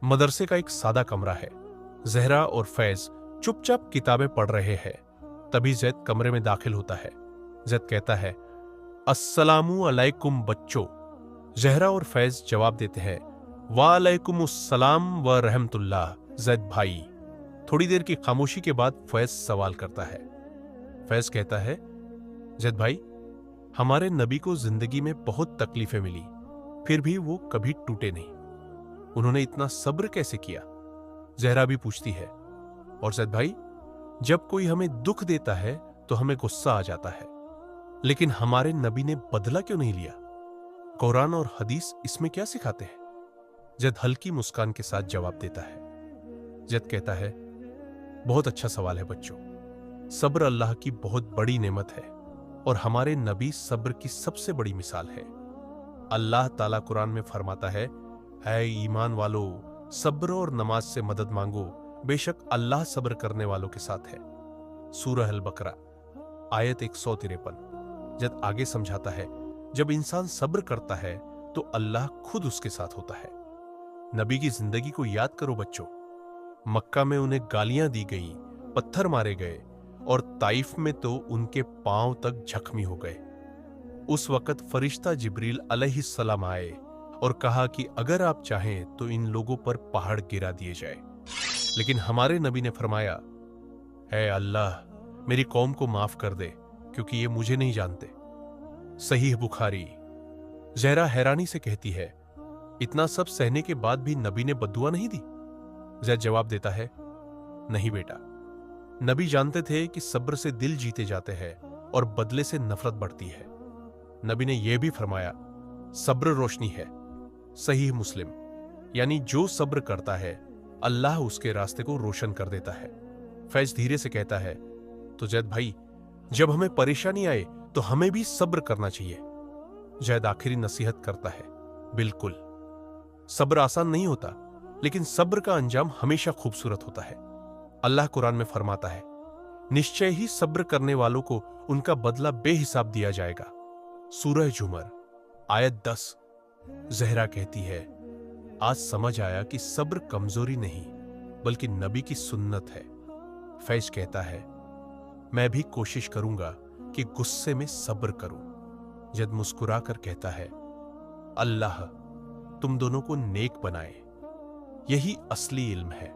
मदरसे का एक सादा कमरा है। जहरा और फैज चुपचाप किताबें पढ़ रहे हैं। तभी जैद कमरे में दाखिल होता है। जैद कहता है, अस्सलामु अलैकुम बच्चों। जहरा और फैज जवाब देते हैं, वालेकुम अस्सलाम व रहमतुल्लाह जैद भाई। थोड़ी देर की खामोशी के बाद फैज सवाल करता है। फैज कहता है, जैद भाई, हमारे नबी को जिंदगी में बहुत तकलीफें मिली, फिर भी वो कभी टूटे नहीं। उन्होंने इतना सब्र कैसे किया? जहरा भी पूछती है, और जैद भाई, जब कोई हमें दुख देता है तो हमें गुस्सा आ जाता है, लेकिन हमारे नबी ने बदला क्यों नहीं लिया? कुरान और हदीस इसमें क्या सिखाते हैं? जैद हल्की मुस्कान के साथ जवाब देता है। जैद कहता है, बहुत अच्छा सवाल है बच्चों। सब्र अल्लाह की बहुत बड़ी नेमत है और हमारे नबी सब्र की सबसे बड़ी मिसाल है। अल्लाह ताला कुरान में फरमाता है, ऐ ईमान वालो, सब्र और नमाज से मदद मांगो, बेशक अल्लाह सब्र करने वालों के साथ है। सूरह अल बकरा आयत 153। जब आगे समझाता है, जब इंसान सब्र करता है तो अल्लाह खुद उसके साथ होता है। नबी की जिंदगी को याद करो बच्चों। मक्का में उन्हें गालियां दी गई, पत्थर मारे गए और ताइफ में तो उनके पांव तक जख्मी हो गए। उस वक्त फरिश्ता जिब्रील अलैहिस्सलाम आए और कहा कि अगर आप चाहें तो इन लोगों पर पहाड़ गिरा दिए जाए, लेकिन हमारे नबी ने फरमाया, ऐ अल्लाह, मेरी कौम को माफ कर दे क्योंकि ये मुझे नहीं जानते। सहीह बुखारी। जहरा हैरानी से कहती है, इतना सब सहने के बाद भी नबी ने बद्दुआ नहीं दी? जैद जवाब देता है, नहीं बेटा, नबी जानते थे कि सब्र से दिल जीते जाते हैं और बदले से नफरत बढ़ती है। नबी ने यह भी फरमाया, सब्र रोशनी है। सहीह मुस्लिम। यानी जो सब्र करता है अल्लाह उसके रास्ते को रोशन कर देता है। फैज धीरे से कहता है, तो जैद भाई, जब हमें परेशानी आए तो हमें भी सब्र करना चाहिए। जैद आखिरी नसीहत करता है, बिल्कुल, सब्र आसान नहीं होता, लेकिन सब्र का अंजाम हमेशा खूबसूरत होता है। अल्लाह कुरान में फरमाता है, निश्चय ही सब्र करने वालों को उनका बदला बेहिसाब दिया जाएगा। सूरह जुमर आयत 10। जहरा कहती है, आज समझ आया कि सब्र कमजोरी नहीं बल्कि नबी की सुन्नत है। फैज कहता है, मैं भी कोशिश करूंगा कि गुस्से में सब्र करूं। जद मुस्कुरा कर कहता है, अल्लाह तुम दोनों को नेक बनाए, यही असली इल्म है।